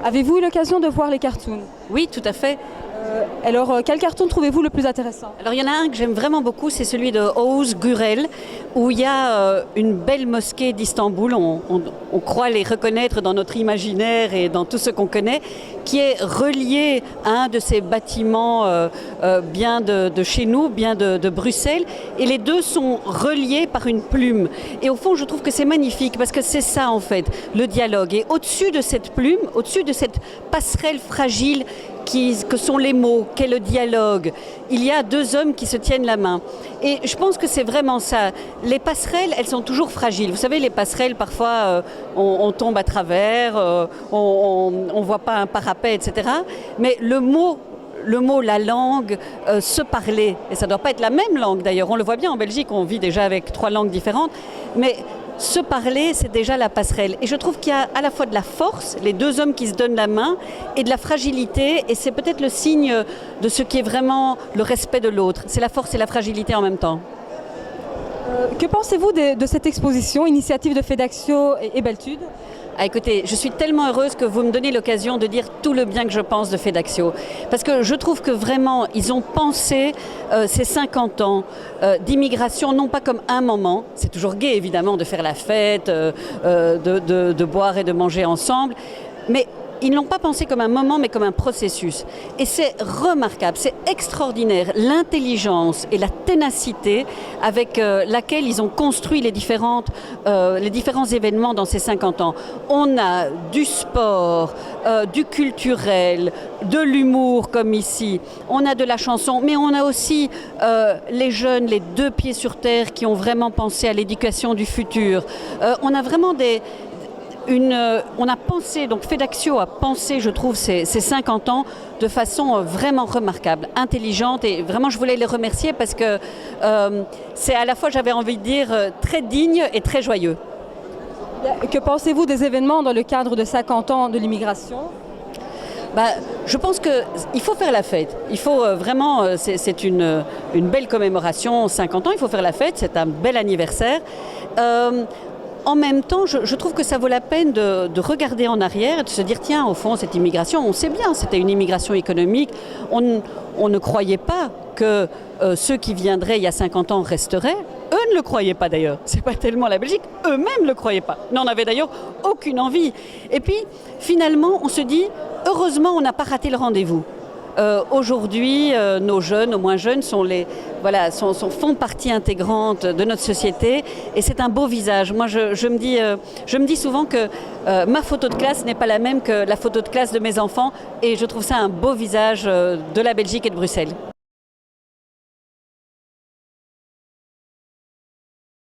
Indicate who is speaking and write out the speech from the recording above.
Speaker 1: Avez-vous eu l'occasion de voir les cartoons?
Speaker 2: Oui, tout à fait.
Speaker 1: Alors, quel cartoon trouvez-vous le plus intéressant?
Speaker 2: Alors il y en a un que j'aime vraiment beaucoup, c'est celui de Oğuz Gürel, où il y a une belle mosquée d'Istanbul, on croit les reconnaître dans notre imaginaire et dans tout ce qu'on connaît, qui est relié à un de ces bâtiments bien de chez nous, bien de Bruxelles, et les deux sont reliés par une plume. Et au fond, je trouve que c'est magnifique, parce que c'est ça en fait, le dialogue. Et au-dessus de cette plume, au-dessus de cette passerelle fragile, que sont les mots, qu'est le dialogue. Il y a deux hommes qui se tiennent la main. Et je pense que c'est vraiment ça. Les passerelles, elles sont toujours fragiles. Vous savez, les passerelles, parfois, on tombe à travers, on ne voit pas un parapet, etc. Mais le mot, la langue, se parler, et ça ne doit pas être la même langue d'ailleurs, on le voit bien en Belgique, on vit déjà avec 3 langues différentes, mais se parler, c'est déjà la passerelle. Et je trouve qu'il y a à la fois de la force, les deux hommes qui se donnent la main, et de la fragilité, et c'est peut-être le signe de ce qui est vraiment le respect de l'autre. C'est la force et la fragilité en même temps.
Speaker 1: Que pensez-vous de cette exposition, initiative de Fedaxio et Beltude?
Speaker 2: Ah, écoutez, je suis tellement heureuse que vous me donnez l'occasion de dire tout le bien que je pense de Fedaxio. Parce que je trouve que vraiment, ils ont pensé ces 50 ans d'immigration, non pas comme un moment, c'est toujours gai évidemment de faire la fête, de boire et de manger ensemble, mais ils ne l'ont pas pensé comme un moment, mais comme un processus. Et c'est remarquable, c'est extraordinaire, l'intelligence et la ténacité avec laquelle ils ont construit les différents événements dans ces 50 ans. On a du sport, du culturel, de l'humour comme ici, on a de la chanson, mais on a aussi les jeunes, les 2 pieds sur terre qui ont vraiment pensé à l'éducation du futur. On a vraiment on a pensé, donc Fedaxio a pensé, je trouve, ces 50 ans de façon vraiment remarquable, intelligente, et vraiment je voulais les remercier parce que c'est à la fois, j'avais envie de dire, très digne et très joyeux.
Speaker 1: Que pensez-vous des événements dans le cadre de 50 ans de l'immigration?
Speaker 2: Je pense qu'il faut faire la fête. Il faut vraiment, c'est une belle commémoration, 50 ans, il faut faire la fête, c'est un bel anniversaire. En même temps, je trouve que ça vaut la peine de regarder en arrière et de se dire, tiens, au fond, cette immigration, on sait bien, c'était une immigration économique. On ne croyait pas que ceux qui viendraient il y a 50 ans resteraient. Eux ne le croyaient pas d'ailleurs. C'est pas tellement la Belgique, eux-mêmes ne le croyaient pas. N'en avaient d'ailleurs aucune envie. Et puis, finalement, on se dit, heureusement, on n'a pas raté le rendez-vous. Aujourd'hui, nos jeunes, nos moins jeunes, font partie intégrante de notre société, et c'est un beau visage. Moi, je me dis souvent que ma photo de classe n'est pas la même que la photo de classe de mes enfants, et je trouve ça un beau visage de la Belgique et de Bruxelles.